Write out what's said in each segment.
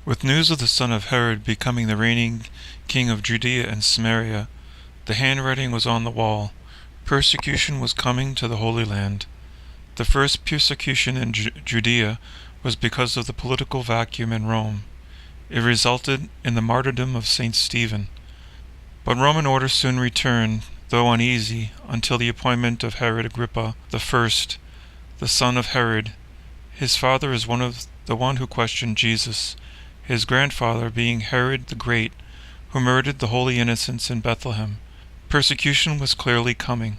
With news of the son of Herod becoming the reigning king of Judea and Samaria, the handwriting was on the wall. Persecution was coming to the Holy Land. The first persecution in Judea was because of the political vacuum in Rome. It resulted in the martyrdom of Saint Stephen. But Roman order soon returned, though uneasy, until the appointment of Herod Agrippa I, the son of Herod. His father is the one who questioned Jesus, his grandfather being Herod the Great, who murdered the holy innocents in Bethlehem. Persecution was clearly coming.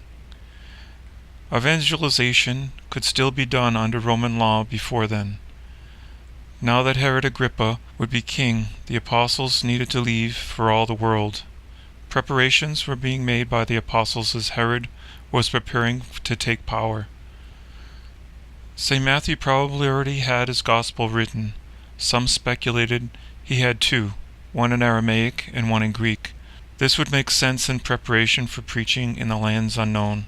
Evangelization could still be done under Roman law before then. Now that Herod Agrippa would be king, the apostles needed to leave for all the world. Preparations were being made by the apostles as Herod was preparing to take power. St. Matthew probably already had his gospel written. Some speculated he had two, one in Aramaic and one in Greek. This would make sense in preparation for preaching in the lands unknown.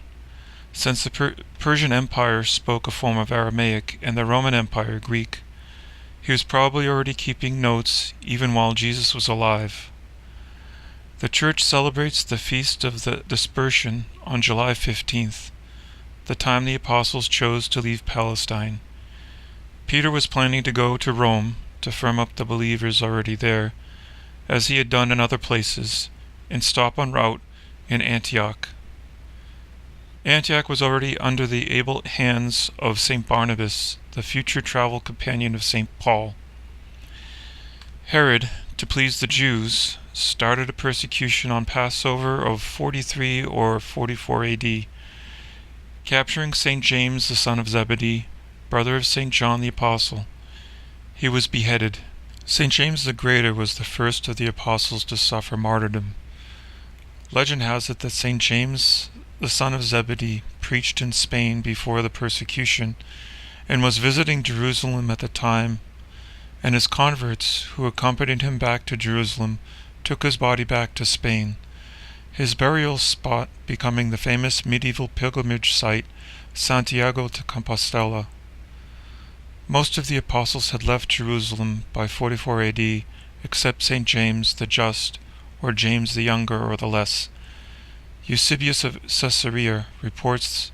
Since the Persian Empire spoke a form of Aramaic and the Roman Empire Greek, he was probably already keeping notes even while Jesus was alive. The Church celebrates the Feast of the Dispersion on July 15th, the time the apostles chose to leave Palestine. Peter was planning to go to Rome to firm up the believers already there, as he had done in other places, and stop en route in Antioch. Antioch was already under the able hands of St. Barnabas, the future travel companion of St. Paul. Herod, to please the Jews, started a persecution on Passover of 43 or 44 AD, capturing St. James the son of Zebedee, brother of St. John the Apostle. He was beheaded. St. James the Greater was the first of the apostles to suffer martyrdom. Legend has it that St. James the son of Zebedee preached in Spain before the persecution and was visiting Jerusalem at the time, and his converts, who accompanied him back to Jerusalem, took his body back to Spain, his burial spot becoming the famous medieval pilgrimage site Santiago de Compostela. Most of the apostles had left Jerusalem by 44 AD, except St. James the Just, or James the Younger or the Less. Eusebius of Caesarea reports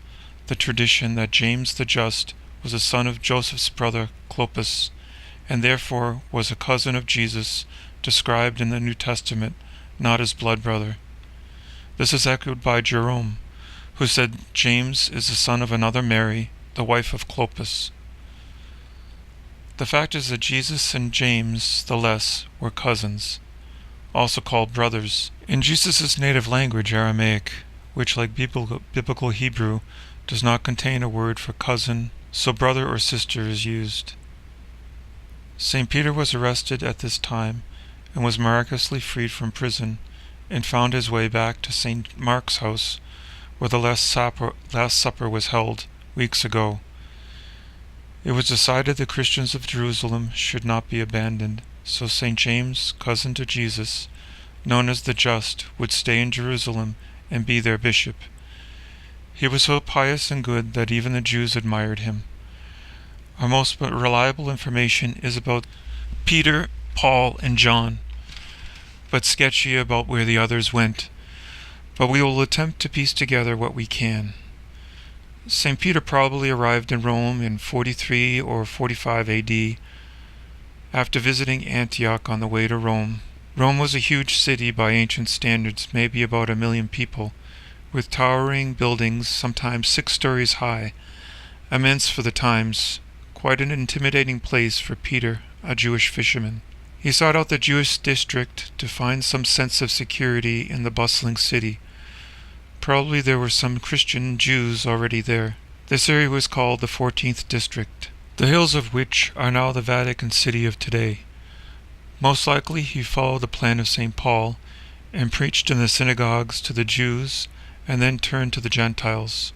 the tradition that James the Just was a son of Joseph's brother Clopas, and therefore was a cousin of Jesus, described in the New Testament, not his blood brother. This is echoed by Jerome, who said James is the son of another Mary, the wife of Clopas. The fact is that Jesus and James the Less were cousins, also called brothers, in Jesus' native language, Aramaic, which, like biblical Hebrew, does not contain a word for cousin, so brother or sister is used. St. Peter was arrested at this time and was miraculously freed from prison and found his way back to St. Mark's house, where the Last Supper was held weeks ago. It was decided the Christians of Jerusalem should not be abandoned, so St. James, cousin to Jesus, known as the Just, would stay in Jerusalem and be their bishop. He was so pious and good that even the Jews admired him. Our most reliable information is about Peter, Paul, and John, but sketchy about where the others went. But we will attempt to piece together what we can. St. Peter probably arrived in Rome in 43 or 45 AD, after visiting Antioch on the way to Rome. Rome was a huge city by ancient standards, maybe about 1 million people, with towering buildings, sometimes 6 stories high, immense for the times, quite an intimidating place for Peter, a Jewish fisherman. He sought out the Jewish district to find some sense of security in the bustling city. Probably there were some Christian Jews already there. This area was called the 14th District, the hills of which are now the Vatican City of today. Most likely he followed the plan of St. Paul and preached in the synagogues to the Jews and then turned to the Gentiles.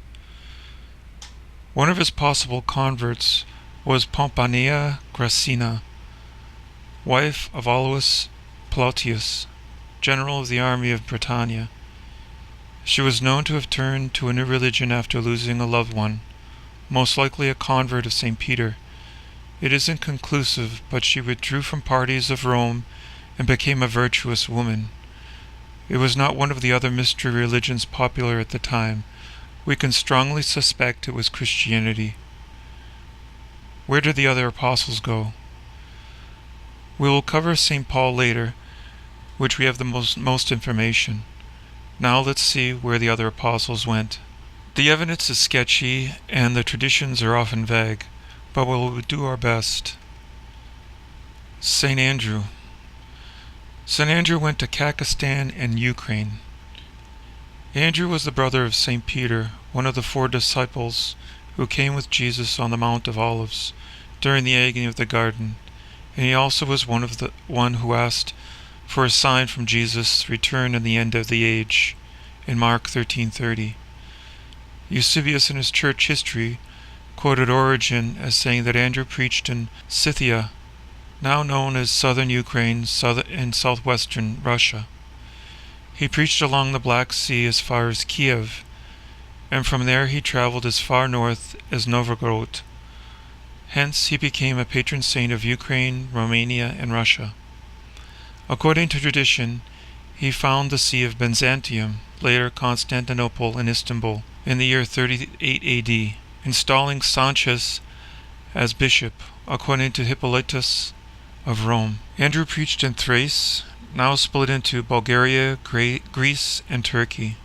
One of his possible converts was Pompania Gracina, wife of Aulus Plautius, general of the army of Britannia. She was known to have turned to a new religion after losing a loved one, most likely a convert of St. Peter. It isn't conclusive, but she withdrew from parties of Rome and became a virtuous woman. It was not one of the other mystery religions popular at the time. We can strongly suspect it was Christianity. Where did the other apostles go? We will cover St. Paul later, which we have the most information. Now let's see where the other apostles went. The evidence is sketchy, and the traditions are often vague, but we'll do our best. St. Andrew. St. Andrew went to Kazakhstan and Ukraine. Andrew was the brother of St. Peter, one of the 4 disciples who came with Jesus on the Mount of Olives during the agony of the garden, and he also was one who asked for a sign from Jesus' return in the end of the age, in Mark 13:30. Eusebius in his church history quoted Origen as saying that Andrew preached in Scythia, now known as southern Ukraine and southwestern Russia. He preached along the Black Sea as far as Kiev, and from there he traveled as far north as Novgorod. Hence he became a patron saint of Ukraine, Romania, and Russia. According to tradition, he found the See of Byzantium, later Constantinople and Istanbul, in the year 38 AD, installing Sanchez as bishop, according to Hippolytus of Rome. Andrew preached in Thrace, now split into Bulgaria, Greece, and Turkey.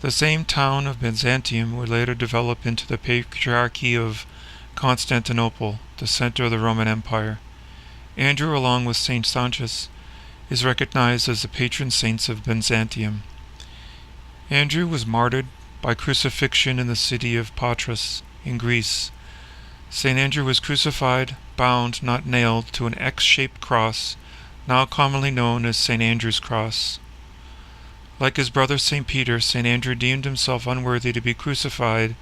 The same town of Byzantium would later develop into the Patriarchy of Constantinople, the center of the Roman Empire. Andrew, along with Saint Sanchez, is recognized as the patron saints of Byzantium. Andrew was martyred by crucifixion in the city of Patras in Greece. St. Andrew was crucified, bound, not nailed, to an X-shaped cross, now commonly known as St. Andrew's Cross. Like his brother St. Peter, St. Andrew deemed himself unworthy to be crucified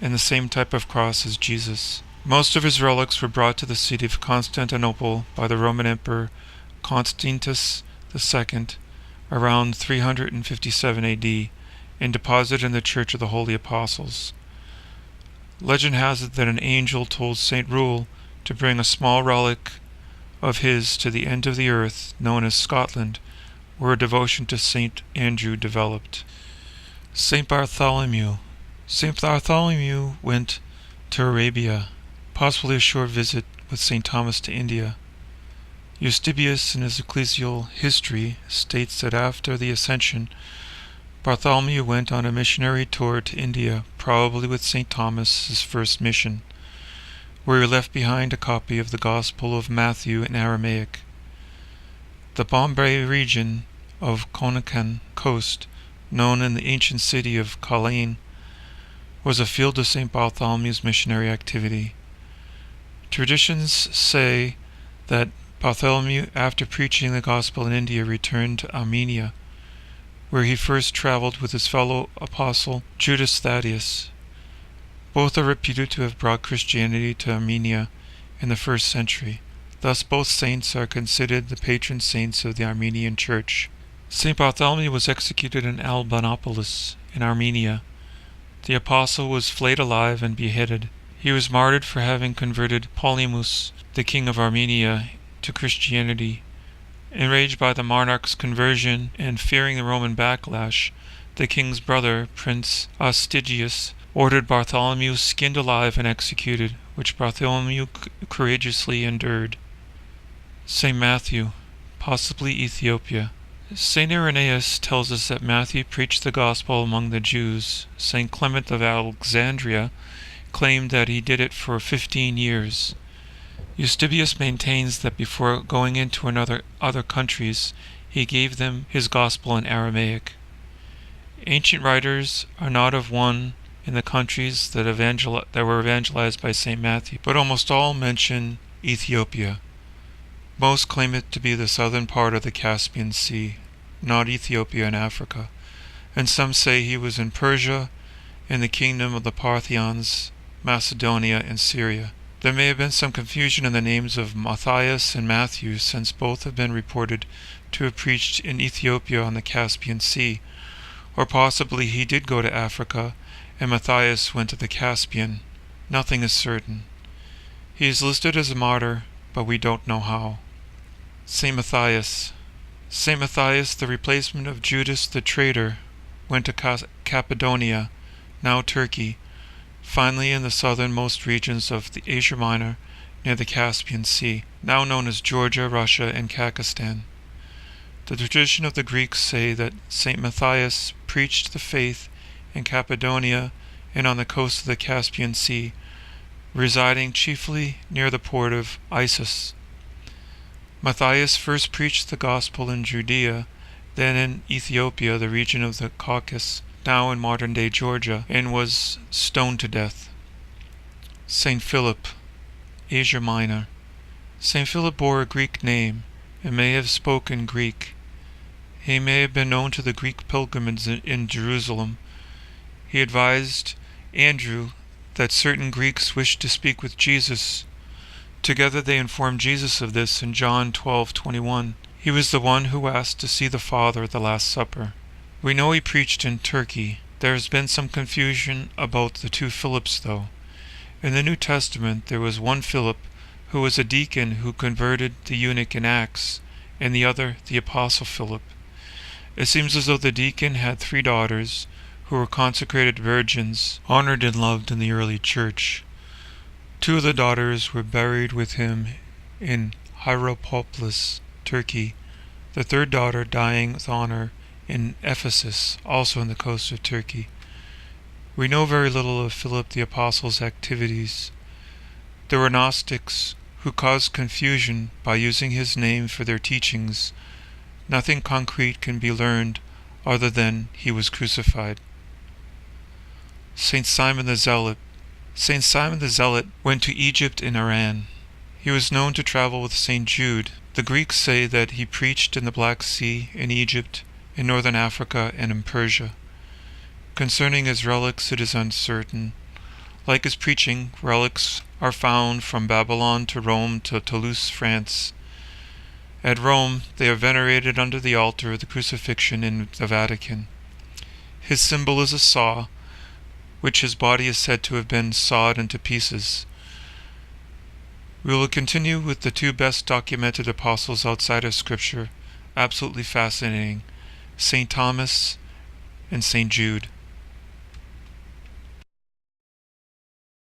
in the same type of cross as Jesus. Most of his relics were brought to the city of Constantinople by the Roman Emperor Constantius II around 357 AD and deposited in the Church of the Holy Apostles. Legend has it that an angel told St. Rule to bring a small relic of his to the end of the earth, known as Scotland, where a devotion to St. Andrew developed. St. Bartholomew. St. Bartholomew went to Arabia, possibly a short visit with St. Thomas to India. Eusebius, in his ecclesial history, states that after the Ascension, Bartholomew went on a missionary tour to India, probably with St. Thomas, his first mission, where he left behind a copy of the Gospel of Matthew in Aramaic. The Bombay region of Konkan coast, known in the ancient city of Kalain, was a field of St. Bartholomew's missionary activity. Traditions say that Bartholomew, after preaching the gospel in India, returned to Armenia, where he first traveled with his fellow apostle Judas Thaddeus. Both are reputed to have brought Christianity to Armenia in the 1st century. Thus both saints are considered the patron saints of the Armenian Church. St. Bartholomew was executed in Albanopolis in Armenia. The apostle was flayed alive and beheaded. He was martyred for having converted Polymus, the king of Armenia, to Christianity. Enraged by the monarch's conversion and fearing the Roman backlash, the king's brother, Prince Austigius, ordered Bartholomew skinned alive and executed, which Bartholomew courageously endured. St. Matthew, possibly Ethiopia. St. Irenaeus tells us that Matthew preached the gospel among the Jews. St. Clement of Alexandria claimed that he did it for 15 years. Eusebius maintains that before going into other countries, he gave them his gospel in Aramaic. Ancient writers are not of one in the countries that were evangelized by St. Matthew, but almost all mention Ethiopia. Most claim it to be the southern part of the Caspian Sea, not Ethiopia in Africa, and some say he was in Persia, in the kingdom of the Parthians, Macedonia, and Syria. There may have been some confusion in the names of Matthias and Matthew, since both have been reported to have preached in Ethiopia on the Caspian Sea, or possibly he did go to Africa, and Matthias went to the Caspian. Nothing is certain. He is listed as a martyr, but we don't know how. Saint Matthias. Saint Matthias, the replacement of Judas the traitor, went to Cappadocia, now Turkey, finally in the southernmost regions of the Asia Minor, near the Caspian Sea, now known as Georgia, Russia, and Kazakhstan. The tradition of the Greeks say that Saint Matthias preached the faith in Cappadocia and on the coast of the Caspian Sea, residing chiefly near the port of Issus. Matthias first preached the gospel in Judea, then in Ethiopia, the region of the Caucasus, now in modern-day Georgia, and was stoned to death. Saint Philip, Asia Minor. Saint Philip bore a Greek name, and may have spoken Greek. He may have been known to the Greek pilgrims in Jerusalem. He advised Andrew that certain Greeks wished to speak with Jesus. Together they informed Jesus of this in John 12:21. He was the one who asked to see the Father at the Last Supper. We know he preached in Turkey. There has been some confusion about the two Philips, though. In the New Testament there was one Philip who was a deacon who converted the eunuch in Acts, and the other the Apostle Philip. It seems as though the deacon had 3 daughters who were consecrated virgins, honored and loved in the early church. 2 of the daughters were buried with him in Hierapolis, Turkey, the 3rd daughter dying with honor in Ephesus, also on the coast of Turkey. We know very little of Philip the Apostle's activities. There were Gnostics who caused confusion by using his name for their teachings. Nothing concrete can be learned other than he was crucified. Saint Simon the Zealot. Saint Simon the Zealot went to Egypt and Iran. He was known to travel with Saint Jude. The Greeks say that he preached in the Black Sea, in Egypt, in northern Africa, and in Persia. Concerning his relics it is uncertain. Like his preaching, relics are found from Babylon to Rome to Toulouse, France. At Rome, they are venerated under the altar of the crucifixion in the Vatican. His symbol is a saw, which his body is said to have been sawed into pieces. We will continue with the 2 best documented apostles outside of Scripture, absolutely fascinating, St. Thomas and St. Jude.